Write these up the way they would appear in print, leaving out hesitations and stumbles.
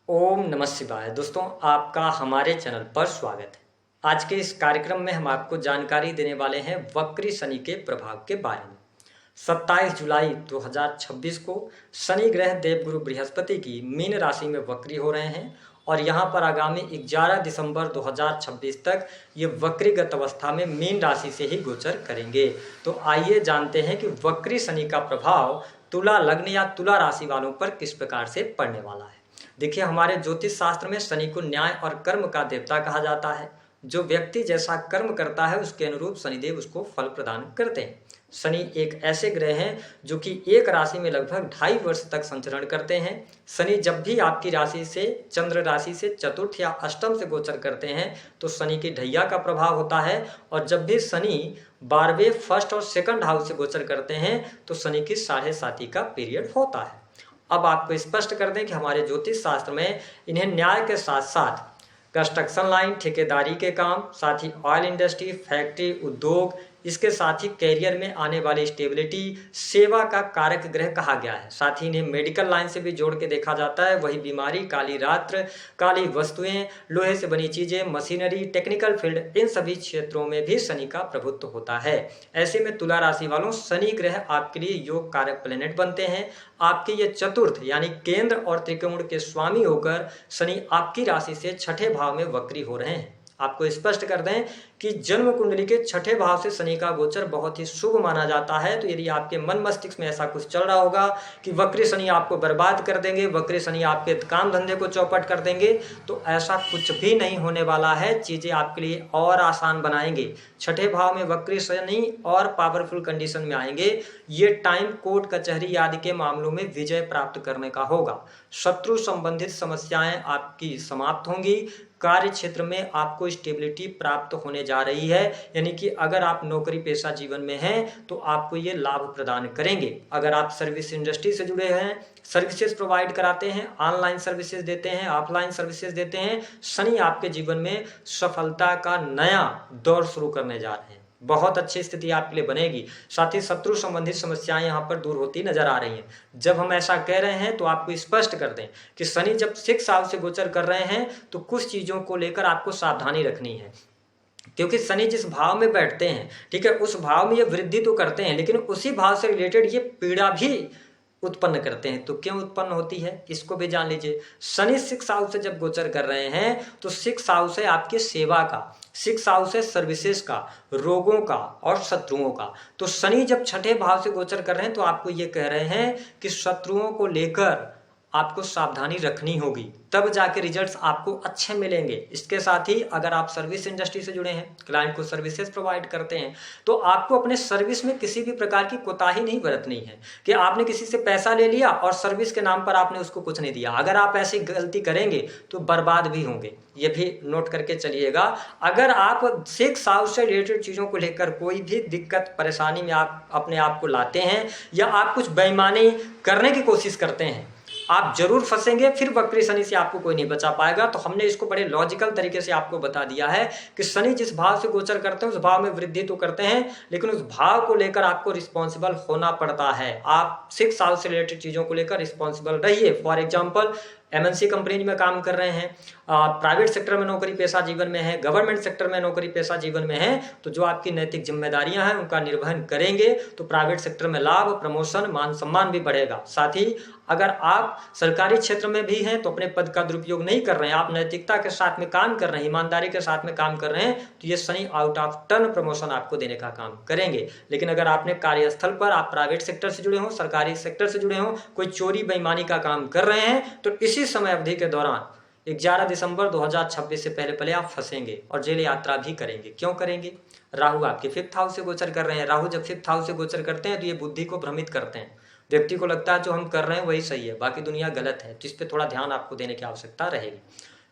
ओम नमः शिवाय। दोस्तों, आपका हमारे चैनल पर स्वागत है। आज के इस कार्यक्रम में हम आपको जानकारी देने वाले हैं वक्री शनि के प्रभाव के बारे में। 27 जुलाई 2026 को शनि ग्रह देवगुरु बृहस्पति की मीन राशि में वक्री हो रहे हैं और यहाँ पर आगामी 11 दिसंबर 2026 तक ये वक्रीगत अवस्था में मीन राशि से ही गोचर करेंगे। तो आइए जानते हैं कि वक्री शनि का प्रभाव तुला लग्न या तुला राशि वालों पर किस प्रकार से पड़ने वाला है। देखिए, हमारे ज्योतिष शास्त्र में शनि को न्याय और कर्म का देवता कहा जाता है। जो व्यक्ति जैसा कर्म करता है उसके अनुरूप शनिदेव उसको फल प्रदान करते हैं। शनि एक ऐसे ग्रह हैं जो कि एक राशि में लगभग 2.5 वर्ष तक संचरण करते हैं। शनि जब भी आपकी राशि से, चंद्र राशि से चतुर्थ या अष्टम से गोचर करते हैं तो शनि की ढैया का प्रभाव होता है, और जब भी शनि 12वें फर्स्ट और सेकंड हाउस से गोचर करते हैं तो शनि की 7.5 का पीरियड होता है। अब आपको स्पष्ट कर दें कि हमारे ज्योतिष शास्त्र में इन्हें न्याय के साथ साथ कंस्ट्रक्शन लाइन, ठेकेदारी के काम, साथ ही ऑयल इंडस्ट्री, फैक्ट्री, उद्योग, इसके साथ ही कैरियर में आने वाली स्टेबिलिटी, सेवा का कारक ग्रह कहा गया है। साथ ही इन्हें मेडिकल लाइन से भी जोड़ के देखा जाता है। वही बीमारी, काली रात्र, काली वस्तुएं, लोहे से बनी चीजें, मशीनरी, टेक्निकल फील्ड, इन सभी क्षेत्रों में भी शनि का प्रभुत्व होता है। ऐसे में तुला राशि वालों, शनि ग्रह आपके लिए योग कारक प्लेनेट बनते हैं। आपके ये चतुर्थ यानी केंद्र और त्रिकोण के स्वामी होकर शनि आपकी राशि से छठे भाव में वक्री हो रहे हैं। आपको स्पष्ट कर दें कि जन्म कुंडली के छठे भाव से शनि का गोचर बहुत ही शुभ माना जाता है। तो यदि आपके मन मस्तिष्क में ऐसा कुछ चल रहा होगा कि वक्री शनि आपको बर्बाद कर देंगे, वक्री शनि आपके काम धंधे को चौपट कर देंगे, तो ऐसा कुछ भी नहीं होने वाला है। चीजें आपके लिए और आसान बनाएंगे। छठे भाव में वक्री शनि और पावरफुल कंडीशन में आएंगे। ये टाइम कोर्ट कचहरी आदि के मामलों में विजय प्राप्त करने का होगा। शत्रु संबंधित समस्याएं आपकी समाप्त होंगी। कार्य क्षेत्र में आपको स्टेबिलिटी प्राप्त होने जा रही है, यानी कि अगर आप नौकरी पेशा जीवन में हैं तो आपको ये लाभ प्रदान करेंगे। अगर आप सर्विस इंडस्ट्री से जुड़े हैं, सर्विसेज प्रोवाइड कराते हैं, ऑनलाइन सर्विसेज देते हैं, ऑफलाइन सर्विसेज देते हैं, शनि आपके जीवन में सफलता का नया दौर शुरू करने जा रहे हैं। बहुत अच्छी स्थिति आपके लिए बनेगी। साथ ही शत्रु संबंधित समस्याएं यहाँ पर दूर होती नजर आ रही हैं। जब हम ऐसा कह रहे हैं तो आपको स्पष्ट कर दें कि शनि जब 6 साल से गोचर कर रहे हैं तो कुछ चीजों को लेकर आपको सावधानी रखनी है, क्योंकि शनि जिस भाव में बैठते हैं, ठीक है, उस भाव में ये वृद्धि तो करते हैं लेकिन उसी भाव से रिलेटेड ये पीड़ा भी उत्पन्न करते हैं। तो क्यों उत्पन्न होती है इसको भी जान लीजिए। शनि 6 हाउस से जब गोचर कर रहे हैं तो 6 हाउस है आपकी सेवा का, 6 हाउस है सर्विसेज का, रोगों का और शत्रुओं का। तो शनि जब छठे भाव से गोचर कर रहे हैं तो आपको ये कह रहे हैं कि शत्रुओं को लेकर आपको सावधानी रखनी होगी, तब जाके रिजल्ट्स आपको अच्छे मिलेंगे। इसके साथ ही अगर आप सर्विस इंडस्ट्री से जुड़े हैं, क्लाइंट को सर्विसेज प्रोवाइड करते हैं, तो आपको अपने सर्विस में किसी भी प्रकार की कोताही नहीं बरतनी है कि आपने किसी से पैसा ले लिया और सर्विस के नाम पर आपने उसको कुछ नहीं दिया। अगर आप ऐसी गलती करेंगे तो बर्बाद भी होंगे, ये भी नोट करके चलिएगा। अगर आप 6 साल से रिलेटेड चीज़ों को लेकर कोई भी दिक्कत परेशानी में आप अपने आप को लाते हैं या आप कुछ बेईमानी करने की कोशिश करते हैं, आप जरूर फंसेंगे। फिर वक्री शनि से आपको कोई नहीं बचा पाएगा। तो हमने इसको बड़े लॉजिकल तरीके से आपको बता दिया है कि शनि जिस भाव से गोचर करते हैं उस भाव में वृद्धि तो करते हैं, लेकिन उस भाव को लेकर आपको रिस्पॉन्सिबल होना पड़ता है। आप 6 साल से रिलेटेड चीजों को लेकर रिस्पॉन्सिबल रहिए। फॉर एग्जाम्पल, एमएनसी कंपनी में काम कर रहे हैं, प्राइवेट सेक्टर में नौकरी पेशा जीवन में है, गवर्नमेंट सेक्टर में नौकरी पेशा जीवन में है, तो जो आपकी नैतिक जिम्मेदारियां हैं उनका निर्वहन करेंगे तो प्राइवेट सेक्टर में लाभ, प्रमोशन, मान सम्मान भी बढ़ेगा। साथ ही अगर आप सरकारी क्षेत्र में भी हैं तो अपने पद का दुरुपयोग नहीं कर रहे हैं, आप नैतिकता के साथ में काम कर रहे हैं, ईमानदारी के साथ में काम कर रहे हैं, तो ये Shani out of turn promotion आपको देने का काम करेंगे। लेकिन अगर आपने कार्यस्थल पर आप प्राइवेट सेक्टर से जुड़े हो, सरकारी सेक्टर से जुड़े हो, कोई चोरी बेईमानी का काम कर रहे हैं, तो इसी समय अवधि के दौरान 11 दिसंबर 2026 से पहले पहले आप फंसेंगे और जेल यात्रा भी करेंगे। क्यों करेंगे? राहु आपके 5th हाउस से गोचर कर रहे हैं। राहु जब 5th हाउस से गोचर करते हैं तो ये बुद्धि को भ्रमित करते हैं। व्यक्ति को लगता है जो हम कर रहे हैं वही सही है, बाकी दुनिया गलत है, जिस पे थोड़ा ध्यान आपको देने की आवश्यकता रहेगी।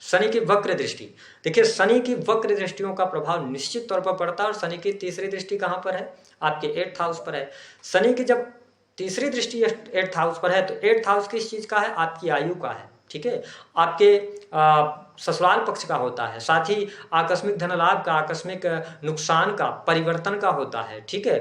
शनि की वक्र दृष्टि, देखिए शनि की वक्र दृष्टियों का प्रभाव निश्चित तौर पर पड़ता है। और शनि की तीसरी दृष्टि कहाँ पर है? आपके 8th हाउस पर है। शनि की जब तीसरी दृष्टि 8th हाउस पर है तो 8th हाउस किस चीज का है? आपकी आयु का है, ठीक है, आपके ससुराल पक्ष का होता है, साथ ही आकस्मिक धन लाभ का, आकस्मिक नुकसान का, परिवर्तन का होता है, ठीक है।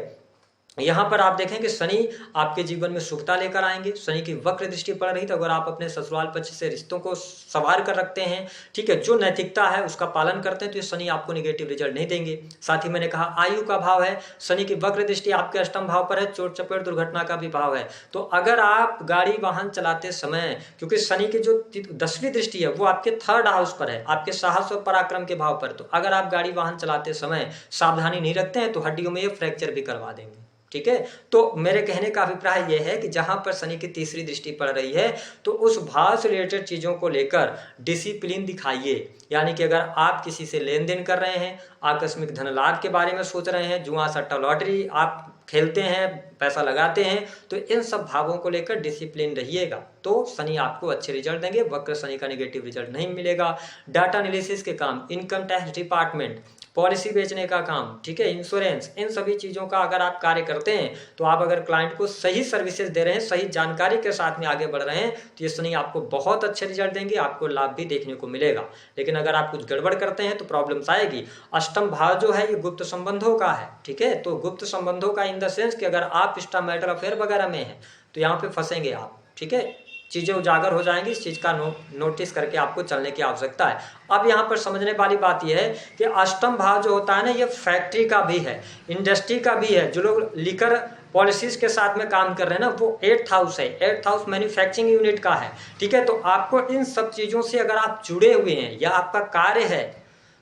यहाँ पर आप देखें कि शनि आपके जीवन में सुखता लेकर आएंगे। शनि की वक्र दृष्टि पड़ रही तो अगर आप अपने ससुराल पक्ष से रिश्तों को संवार कर रखते हैं, ठीक है, जो नैतिकता है उसका पालन करते हैं, तो ये शनि आपको नेगेटिव रिजल्ट नहीं देंगे। साथ ही मैंने कहा आयु का भाव है, शनि की वक्र दृष्टि आपके अष्टम भाव पर है, चोट चपेट दुर्घटना का भी भाव है। तो अगर आप गाड़ी वाहन चलाते समय, क्योंकि शनि की जो 10वीं दृष्टि है वो आपके 3rd हाउस पर है, आपके साहस और पराक्रम के भाव पर, तो अगर आप गाड़ी वाहन चलाते समय सावधानी नहीं रखते हैं तो हड्डियों में ये फ्रैक्चर भी करवा देंगे। ठीक है, तो मेरे कहने का अभिप्राय यह है कि जहां पर शनि की तीसरी दृष्टि पड़ रही है तो उस भाव से रिलेटेड चीजों को लेकर डिसिप्लिन दिखाइए। यानी कि अगर आप किसी से लेन देन कर रहे हैं, आकस्मिक धन लाभ के बारे में सोच रहे हैं, जुआ सट्टा लॉटरी आप खेलते हैं, पैसा लगाते हैं, तो इन सब भावों को लेकर डिसिप्लिन रहिएगा, तो शनि आपको अच्छे रिजल्ट देंगे। वक्र शनि का नेगेटिव रिजल्ट नहीं मिलेगा। डाटा एनालिसिस के काम, इनकम टैक्स डिपार्टमेंट, पॉलिसी बेचने का काम, ठीक है, इंश्योरेंस, इन सभी चीज़ों का अगर आप कार्य करते हैं तो आप अगर क्लाइंट को सही सर्विसेज दे रहे हैं, सही जानकारी के साथ में आगे बढ़ रहे हैं, तो ये शनि आपको बहुत अच्छे रिजल्ट देंगे, आपको लाभ भी देखने को मिलेगा। लेकिन अगर आप कुछ गड़बड़ करते हैं तो प्रॉब्लम्स आएगी। अष्टम भाव जो है ये गुप्त संबंधों का है, ठीक है, तो गुप्त संबंधों का इन द सेंस कि अगर आप एक्स्ट्रा मैरिटल अफेयर वगैरह में हैं तो यहाँ पे फंसेंगे आप, ठीक है, चीजें उजागर हो जाएंगी। इस चीज का नोटिस करके आपको चलने की आवश्यकता है। अब यहाँ पर समझने वाली बात यह है कि अष्टम भाव जो होता है ना, ये फैक्ट्री का भी है, इंडस्ट्री का भी है। जो लोग लिकर पॉलिसीज के साथ में काम कर रहे हैं ना, वो 8th हाउस है, 8th हाउस मैन्युफैक्चरिंग यूनिट का है, ठीक है। तो आपको इन सब चीजों से अगर आप जुड़े हुए हैं या आपका कार्य है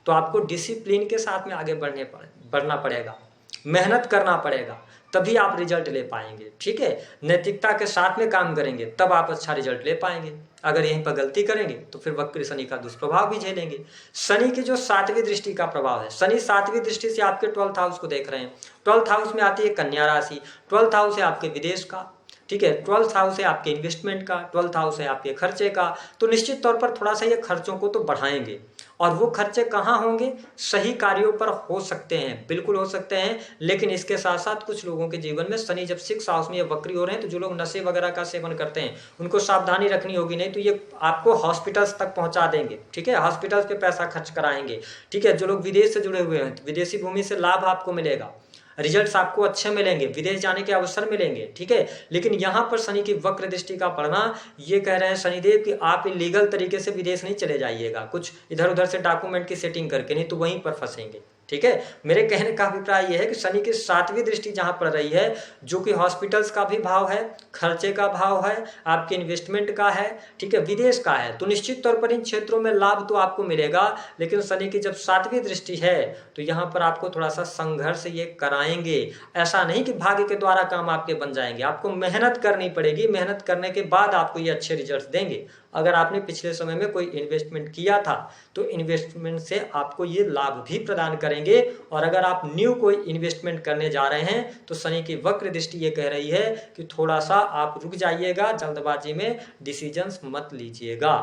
तो आपको डिसिप्लिन के साथ में आगे बढ़ना पड़ेगा, मेहनत करना पड़ेगा, तभी आप रिजल्ट ले पाएंगे, ठीक है। नैतिकता के साथ में काम करेंगे तब आप अच्छा रिजल्ट ले पाएंगे। अगर यहीं पर गलती करेंगे तो फिर वक्र शनि का दुष्प्रभाव भी झेलेंगे। शनि की जो 7वीं दृष्टि का प्रभाव है, शनि 7वीं दृष्टि से आपके 12th हाउस को देख रहे हैं। 12th हाउस में आती है कन्या राशि, 12th हाउस है आपके विदेश का, ठीक है, 12th हाउस है आपके इन्वेस्टमेंट का, 12th हाउस है आपके खर्चे का। तो निश्चित तौर पर थोड़ा सा ये खर्चों को तो बढ़ाएंगे, और वो खर्चे कहाँ होंगे? सही कार्यों पर हो सकते हैं, बिल्कुल हो सकते हैं। लेकिन इसके साथ साथ कुछ लोगों के जीवन में शनि जब 6th हाउस में ये वक्री हो रहे हैं, तो जो लोग नशे वगैरह का सेवन करते हैं उनको सावधानी रखनी होगी, नहीं तो ये आपको हॉस्पिटल्स तक पहुंचा देंगे, ठीक है, हॉस्पिटल्स पे पैसा खर्च कराएंगे, ठीक है। जो लोग विदेश से जुड़े हुए हैं, विदेशी भूमि से लाभ आपको मिलेगा, रिजल्ट्स आपको अच्छे मिलेंगे, विदेश जाने के अवसर मिलेंगे, ठीक है। लेकिन यहाँ पर शनि की वक्र दृष्टि का पड़ना, ये कह रहे हैं शनिदेव कि आप लीगल तरीके से विदेश नहीं चले जाइएगा, कुछ इधर उधर से डॉक्यूमेंट की सेटिंग करके, नहीं तो वहीं पर फंसेंगे, ठीक है। मेरे कहने का अभिप्राय यह है कि शनि की 7वीं दृष्टि जहां पड़ रही है, जो कि हॉस्पिटल्स का भी भाव है, खर्चे का भाव है, आपके इन्वेस्टमेंट का है, ठीक है, विदेश का है, तो निश्चित तौर पर इन क्षेत्रों में लाभ तो आपको मिलेगा। लेकिन शनि की जब 7वीं दृष्टि है तो यहाँ पर आपको थोड़ा सा संघर्ष ये कराएंगे। ऐसा नहीं कि भाग्य के द्वारा काम आपके बन जाएंगे, आपको मेहनत करनी पड़ेगी, मेहनत करने के बाद आपको ये अच्छे रिजल्ट देंगे। अगर आपने पिछले समय में कोई इन्वेस्टमेंट किया था तो इन्वेस्टमेंट से आपको ये लाभ भी प्रदान करेंगे। और अगर आप न्यू कोई इन्वेस्टमेंट करने जा रहे हैं तो शनि की वक्र दृष्टि ये कह रही है कि थोड़ा सा आप रुक जाइएगा, जल्दबाजी में डिसीजंस मत लीजिएगा।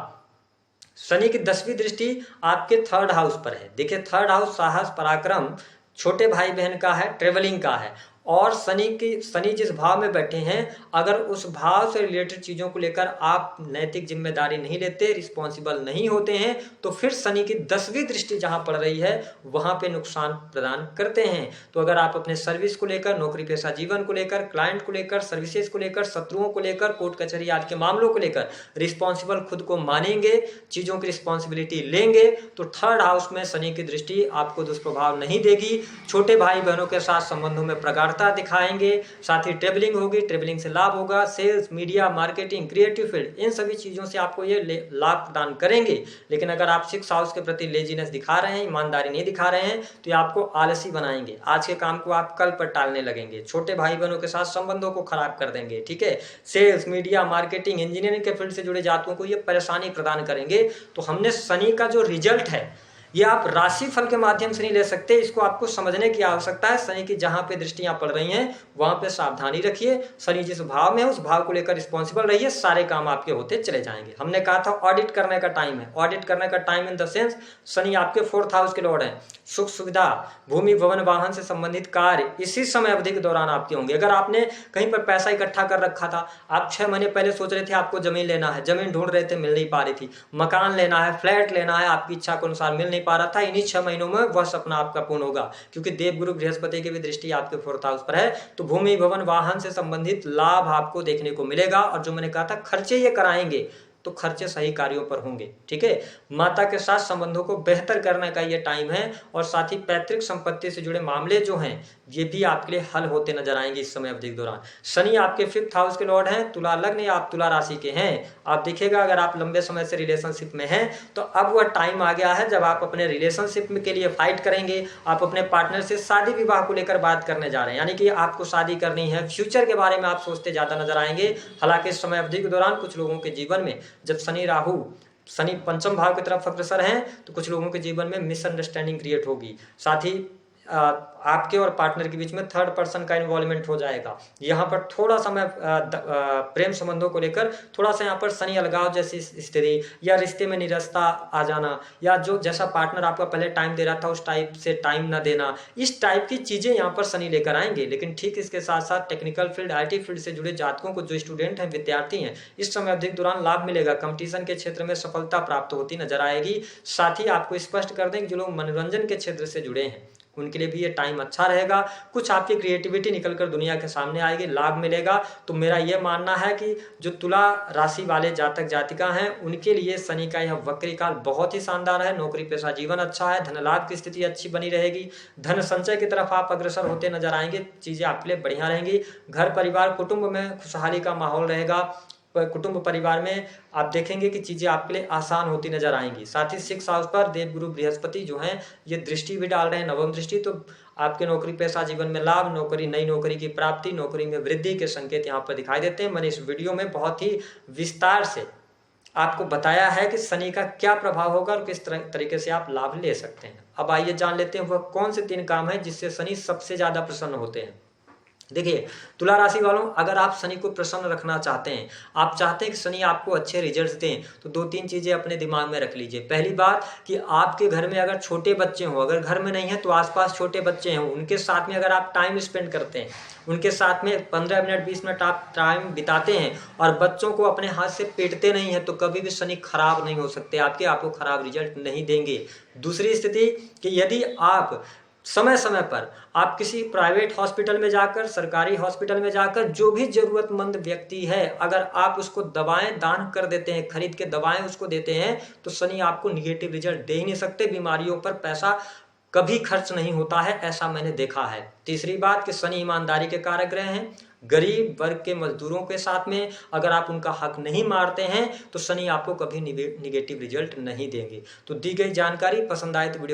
शनि की 10वीं दृष्टि आपके 3rd हाउस पर है। देखिए 3rd हाउस साहस पराक्रम, छोटे भाई बहन का है, ट्रेवलिंग का है। और शनि जिस भाव में बैठे हैं, अगर उस भाव से रिलेटेड चीज़ों को लेकर आप नैतिक जिम्मेदारी नहीं लेते, रिस्पॉन्सिबल नहीं होते हैं, तो फिर शनि की 10वीं दृष्टि जहां पड़ रही है वहां पे नुकसान प्रदान करते हैं। तो अगर आप अपने सर्विस को लेकर, नौकरी पेशा जीवन को लेकर, क्लाइंट को लेकर, सर्विसेज को लेकर, शत्रुओं को लेकर, कोर्ट कचहरी आदि के मामलों को लेकर रिस्पॉन्सिबल खुद को मानेंगे, चीज़ों की रिस्पॉन्सिबिलिटी लेंगे, तो 3rd हाउस में शनि की दृष्टि आपको दुष्प्रभाव नहीं देगी। छोटे भाई बहनों के साथ संबंधों में प्रगाढ़ता दिखाएंगे, साथ ही ट्रेवलिंग होगी, ट्रेवलिंग से लाभ होगा, sales, media, marketing, creative field, इन सभी चीजों से आपको ये लाभ प्रदान करेंगे। लेकिन अगर आप 6th हाउस के प्रति लेजीनेस दिखा रहे हैं, ईमानदारी नहीं दिखा रहे हैं, तो ये आपको आलसी बनाएंगे, आज के काम को आप कल पर टालने लगेंगे, छोटे भाई बहनों के साथ संबंधों को खराब कर देंगे, ठीक है। सेल्स, मीडिया, मार्केटिंग, इंजीनियरिंग के फील्ड से जुड़े जातकों को ये परेशानी प्रदान करेंगे। तो हमने शनि का जो रिजल्ट है ये आप राशि फल के माध्यम से नहीं ले सकते, इसको आपको समझने की आवश्यकता है। शनि की जहां पे दृष्टियां पड़ रही हैं वहां पे सावधानी रखिए, शनि जिस भाव में है उस भाव को लेकर रिस्पॉन्सिबल रहिए, सारे काम आपके होते चले जाएंगे। हमने कहा था ऑडिट करने का टाइम है, ऑडिट करने का time in the sense Shani आपके 4th हाउस के लॉर्ड हैं। सुख सुविधा, भूमि भवन वाहन से संबंधित कार्य इसी समय अवधि के दौरान आपके होंगे। अगर आपने कहीं पर पैसा इकट्ठा कर रखा था, आप 6 महीने पहले सोच रहे थे आपको जमीन लेना है, जमीन ढूंढ रहे थे, मिल नहीं पा रही थी, मकान लेना है, फ्लैट लेना है, आपकी इच्छा के अनुसार मिल नहीं नहीं पा रहा था, इन्हीं 6 महीनों में वह सपना आपका पूर्ण होगा, क्योंकि देवगुरु बृहस्पति की भी दृष्टि आपके 4th हाउस पर है। तो भूमि, भवन, वाहन से संबंधित लाभ आपको देखने को मिलेगा। और जो मैंने कहा था खर्चे ये कराएंगे, तो खर्चे सही कार्यों पर होंगे। ठीक है, माता के साथ संबंधों को बेहतर करने का ये टाइम है। और साथ ही पैतृक संपत्ति से जुड़े मामले जो हैं ये भी आपके लिए हल होते नजर आएंगे इस समय अवधि के दौरान। शनि आपके 5th हाउस के लॉर्ड हैं, तुला लग्न या आप तुला राशि के हैं। आप देखिएगा अगर आप लंबे समय से रिलेशनशिप में हैं तो अब वह टाइम आ गया है जब आप अपने रिलेशनशिप के लिए फाइट करेंगे। आप अपने पार्टनर से शादी विवाह को लेकर बात करने जा रहे हैं, यानी कि आपको शादी करनी है, फ्यूचर के बारे में आप सोचते ज्यादा नजर आएंगे। हालांकि इस समय अवधि के दौरान कुछ लोगों के जीवन में जब शनि 5th भाव की तरफ अग्रसर हैं तो कुछ लोगों के जीवन में मिसअंडरस्टैंडिंग क्रिएट होगी। साथ ही आपके और पार्टनर के बीच में 3rd पर्सन का इन्वॉल्वमेंट हो जाएगा। यहाँ पर थोड़ा सा मैं प्रेम संबंधों को लेकर थोड़ा सा यहाँ पर शनि अलगाव जैसी स्थिति या रिश्ते में निरस्ता आ जाना, या जो जैसा पार्टनर आपका पहले टाइम दे रहा था उस टाइप से टाइम न देना, इस टाइप की चीजें यहाँ पर शनि लेकर आएंगे। लेकिन ठीक इसके साथ साथ टेक्निकल फील्ड, IT फील्ड से जुड़े जातकों को, जो स्टूडेंट हैं, विद्यार्थी हैं, इस समय अवधि के दौरान लाभ मिलेगा। कंपटीशन के क्षेत्र में सफलता प्राप्त होती नजर आएगी। साथ ही आपको स्पष्ट कर दें कि जो लोग मनोरंजन के क्षेत्र से जुड़े हैं उनके लिए भी ये टाइम अच्छा रहेगा। कुछ आपकी क्रिएटिविटी निकलकर दुनिया के सामने आएगी, लाभ मिलेगा। तो मेरा ये मानना है कि जो तुला राशि वाले जातक जातिका हैं उनके लिए शनि का यह वक्री काल बहुत ही शानदार है। नौकरी पेशा जीवन अच्छा है, धन लाभ की स्थिति अच्छी बनी रहेगी, धन संचय की तरफ आप अग्रसर होते नजर आएंगे, चीजें आपके लिए बढ़िया रहेंगी। घर परिवार कुटुंब में खुशहाली का माहौल रहेगा। कुटुंब परिवार में आप देखेंगे कि चीजें आपके लिए आसान होती नजर आएंगी। साथ ही 6th हाउस पर देवगुरु बृहस्पति जो हैं ये दृष्टि भी डाल रहे हैं, 9वीं दृष्टि। तो आपके नौकरी पेशा जीवन में लाभ, नई नौकरी की प्राप्ति, नौकरी में वृद्धि के संकेत यहाँ पर दिखाई देते हैं। मैंने इस वीडियो में बहुत ही विस्तार से आपको बताया है कि शनि का क्या प्रभाव होगा और किस तरीके से आप लाभ ले सकते हैं। अब आइए जान लेते हैं वह कौन से 3 काम है जिससे शनि सबसे ज्यादा प्रसन्न होते हैं। देखिए तुला राशि वालों, अगर आप शनि को प्रसन्न रखना चाहते हैं, आप चाहते हैं कि शनि आपको अच्छे रिजल्ट्स दें, तो 2-3 चीजें अपने दिमाग में रख लीजिए। पहली बात कि आपके घर में अगर छोटे बच्चे हों, अगर घर में नहीं है तो आसपास छोटे बच्चे हों, उनके साथ में अगर आप टाइम स्पेंड करते हैं, उनके साथ में 15 मिनट 20 मिनट आप टाइम बिताते हैं और बच्चों को अपने हाथ से पीटते नहीं है, तो कभी भी शनि खराब नहीं हो सकते आपको खराब रिजल्ट नहीं देंगे। दूसरी स्थिति कि यदि आप समय समय पर आप किसी प्राइवेट हॉस्पिटल में जाकर, सरकारी हॉस्पिटल में जाकर, जो भी जरूरतमंद व्यक्ति है अगर आप उसको दवाएं दान कर देते हैं, खरीद के दवाएं उसको देते हैं, तो शनि आपको निगेटिव रिजल्ट दे ही नहीं सकते। बीमारियों पर पैसा कभी खर्च नहीं होता है, ऐसा मैंने देखा है। तीसरी बात कि शनि ईमानदारी के कारक ग्रह हैं। गरीब वर्ग के मजदूरों के साथ में अगर आप उनका हक नहीं मारते हैं तो शनि आपको कभी निगेटिव रिजल्ट नहीं देंगे। तो दी गई जानकारी पसंद आए तो वीडियो